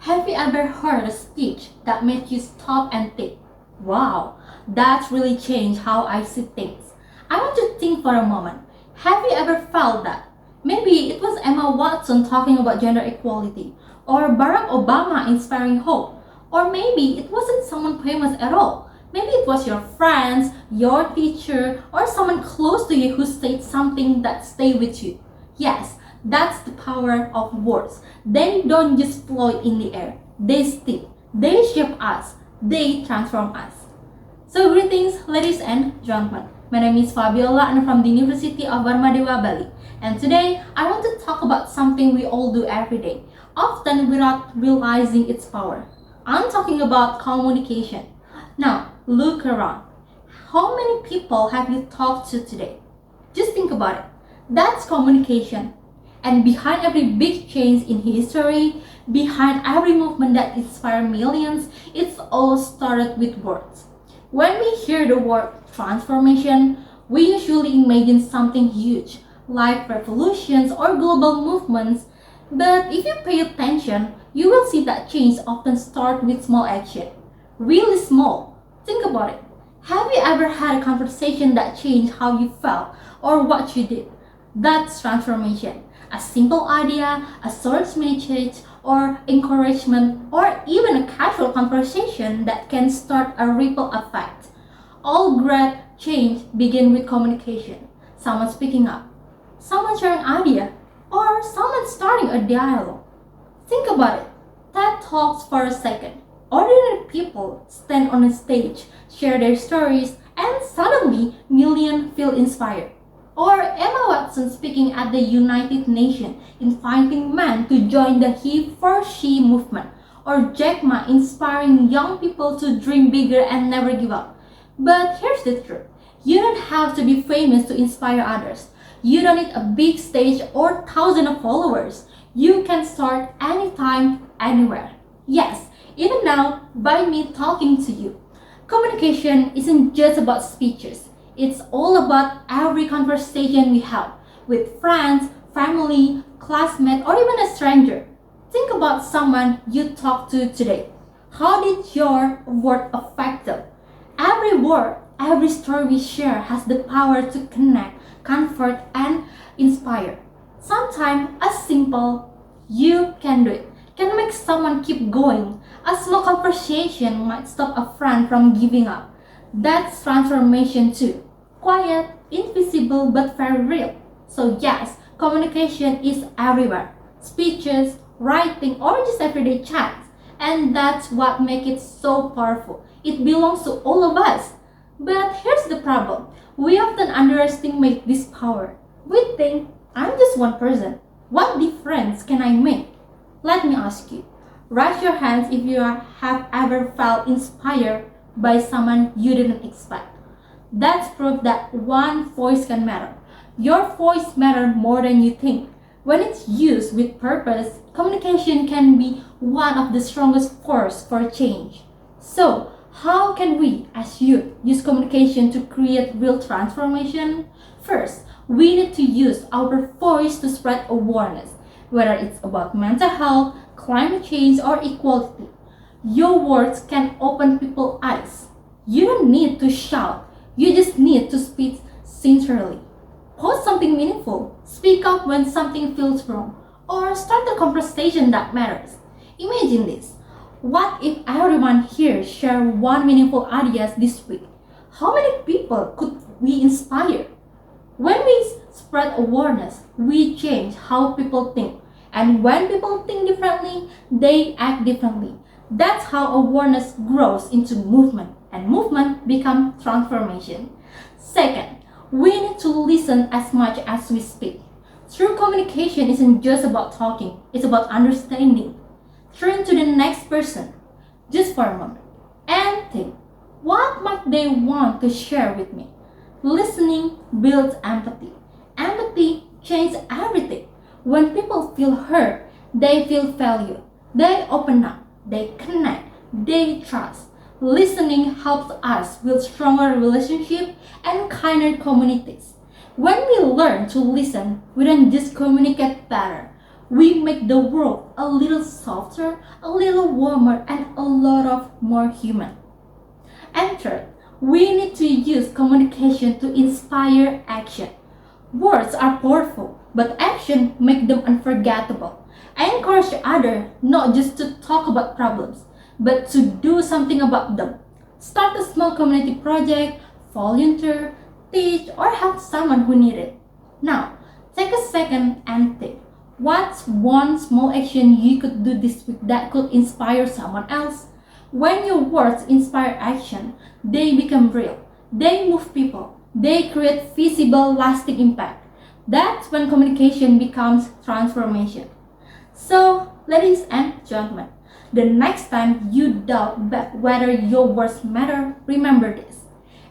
Have you ever heard a speech that made you stop and think, wow, that's really changed how I see things? I want to think for a moment. Have you ever felt that? Maybe it was Emma Watson talking about gender equality, or Barack Obama inspiring hope, or maybe it wasn't someone famous at all. Maybe it was your friends, your teacher, or someone close to you who said something that stayed with you. Yes, that's the power of words. They don't just float in the air. They stick. They shape us. They transform us. So greetings, ladies and gentlemen. My name is Fabiola and I'm from the University of Warmadewa, Bali. And today, I want to talk about something we all do every day, often without realizing its power. I'm talking about communication. Now, look around. How many people have you talked to today? Just think about it. That's communication. And behind every big change in history, behind every movement that inspired millions, it's all started with words. When we hear the word transformation, we usually imagine something huge, like revolutions or global movements. But if you pay attention, you will see that change often starts with small action. Really small. Think about it. Have you ever had a conversation that changed how you felt or what you did? That's transformation. A simple idea, a short message, or encouragement, or even a casual conversation that can start a ripple effect. All great change begins with communication. Someone speaking up, someone sharing idea, or someone starting a dialogue. Think about it. TED Talks for a second. Ordinary people stand on a stage, share their stories, and suddenly millions feel inspired. Or Emma Watson speaking at the United Nations, inviting men to join the He for She movement. Or Jack Ma inspiring young people to dream bigger and never give up. But here's the truth. You don't have to be famous to inspire others. You don't need a big stage or thousands of followers. You can start anytime, anywhere. Yes, even now, by me talking to you. Communication isn't just about speeches. It's all about every conversation we have with friends, family, classmates, or even a stranger. Think about someone you talked to today. How did your word affect them? Every word, every story we share has the power to connect, comfort, and inspire. Sometimes a simple, you can do it, can make someone keep going. A small conversation might stop a friend from giving up. That's transformation too. Quiet, invisible, but very real. So yes, communication is everywhere. Speeches, writing, or just everyday chats. And that's what makes it so powerful. It belongs to all of us. But here's the problem. We often underestimate this power. We think, I'm just one person. What difference can I make? Let me ask you. Raise your hands if you have ever felt inspired by someone you didn't expect. That's proof that one voice can matter. Your voice matters more than you think. When it's used with purpose, communication can be one of the strongest forces for change. So, how can we, as youth, use communication to create real transformation? First, we need to use our voice to spread awareness, whether it's about mental health, climate change, or equality. Your words can open people's eyes. You don't need to shout. You just need to speak sincerely. Post something meaningful. Speak up when something feels wrong. Or start a conversation that matters. Imagine this. What if everyone here shared one meaningful idea this week? How many people could we inspire? When we spread awareness, we change how people think. And when people think differently, they act differently. That's how awareness grows into movement, and movement becomes transformation. Second, we need to listen as much as we speak. True communication isn't just about talking, it's about understanding. Turn to the next person, just for a moment, and think, what might they want to share with me? Listening builds empathy. Empathy changes everything. When people feel heard, they feel valued. They open up, they connect, they trust. Listening helps us build stronger relationships and kinder communities. When we learn to listen, we don't just communicate better. we make the world a little softer, a little warmer, and a lot of more human. And third, we need to use communication to inspire action. Words are powerful, but action make them unforgettable. I encourage others not just to talk about problems, but to do something about them. Start a small community project, volunteer, teach, or help someone who needs it. Now, take a second and think. What's one small action you could do this week that could inspire someone else? When your words inspire action, they become real. They move people. They create visible, lasting impact. That's when communication becomes transformation. So, ladies and gentlemen, the next time you doubt whether your words matter, remember this.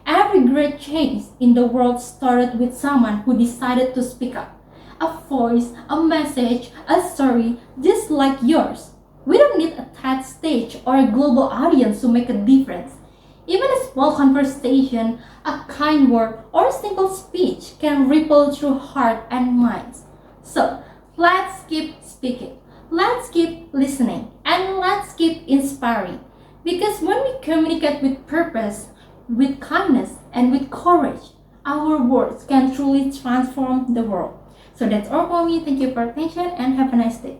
Every great change in the world started with someone who decided to speak up. A voice, a message, a story just like yours. We don't need a TED stage or a global audience to make a difference. Even a small conversation, a kind word, or a simple speech can ripple through heart and minds. So, let's keep speaking, let's keep listening, and let's keep inspiring. Because when we communicate with purpose, with kindness, and with courage, our words can truly transform the world. So that's all for me. Thank you for attention and have a nice day.